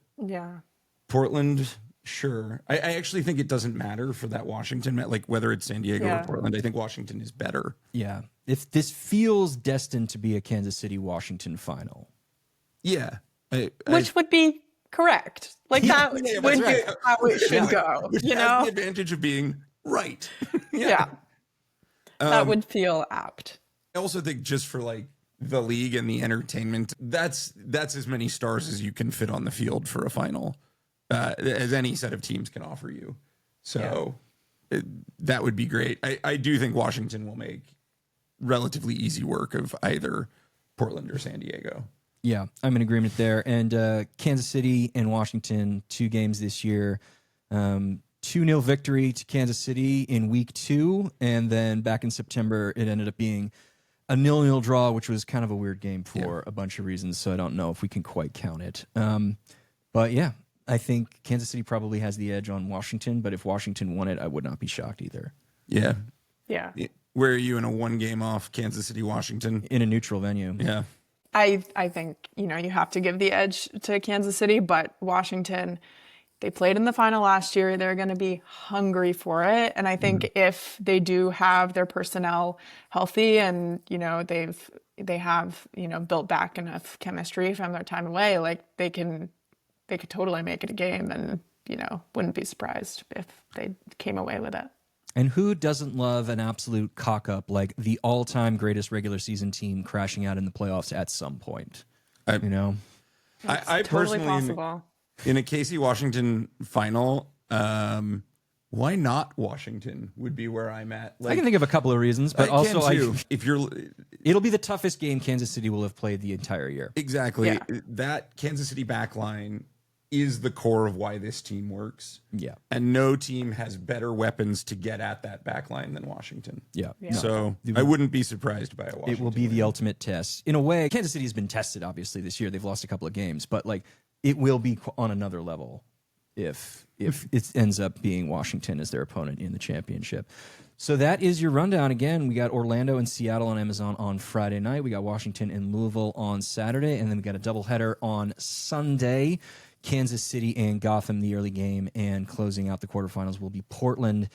Portland. Sure. I actually think it doesn't matter for that Washington, like whether it's San Diego or Portland. I think Washington is better. Yeah. If this feels destined to be a Kansas City-Washington final. Yeah. Which would be correct. Like that would be how it should go. Which has the advantage of being right. That would feel apt. I also think just for like the league and the entertainment, that's as many stars as you can fit on the field for a final. As any set of teams can offer you. So that would be great. I do think Washington will make relatively easy work of either Portland or San Diego. Yeah, I'm in agreement there. And Kansas City and Washington, 2 games this year. 2-0 victory to Kansas City in week 2. And then back in September, it ended up being a 0-0 draw, which was kind of a weird game for a bunch of reasons. So I don't know if we can quite count it. But yeah. I think Kansas City probably has the edge on Washington, but if Washington won it, I would not be shocked either. Yeah. Yeah. Where are you in a 1 game off Kansas City, Washington? In a neutral venue. Yeah. I think, you have to give the edge to Kansas City, but Washington, they played in the final last year. They're going to be hungry for it. And I think if they do have their personnel healthy and, they have, built back enough chemistry from their time away, like they could totally make it a game and, wouldn't be surprised if they came away with it. And who doesn't love an absolute cock-up like the all-time greatest regular season team crashing out in the playoffs at some point? I totally personally, possible. In a KC Washington final, why not Washington would be where I'm at. Like, I can think of a couple of reasons, but it'll be the toughest game Kansas City will have played the entire year. Exactly. Yeah. That Kansas City backline is the core of why this team works. Yeah. And no team has better weapons to get at that backline than Washington. Yeah. So I wouldn't be surprised by a Washington. It will be the ultimate test. In a way, Kansas City has been tested, obviously, this year. They've lost a couple of games, but like it will be on another level if it ends up being Washington as their opponent in the championship. So that is your rundown. Again, we got Orlando and Seattle on Amazon on Friday night. We got Washington and Louisville on Saturday, and then we got a doubleheader on Sunday. Kansas City and Gotham, the early game, and closing out the quarterfinals will be Portland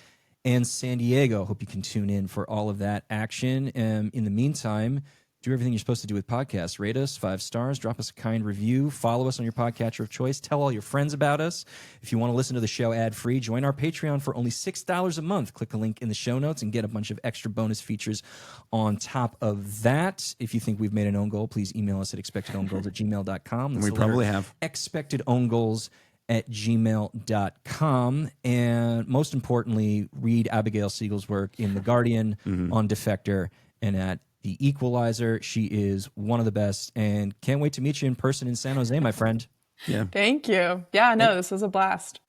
and San Diego. Hope you can tune in for all of that action. In the meantime, do everything you're supposed to do with podcasts. Rate us 5 stars, drop us a kind review, follow us on your podcatcher of choice, tell all your friends about us. If you want to listen to the show ad-free, join our Patreon for only $6 a month. Click the link in the show notes and get a bunch of extra bonus features on top of that. If you think we've made an own goal, please email us at expectedowngoals@gmail.com. We probably have. expectedowngoals@gmail.com. And most importantly, read Abigail Segel's work in The Guardian, on Defector, and at the equalizer. She is one of the best, and can't wait to meet you in person in San Jose, my friend. Yeah. Thank you. Yeah, no, this was a blast.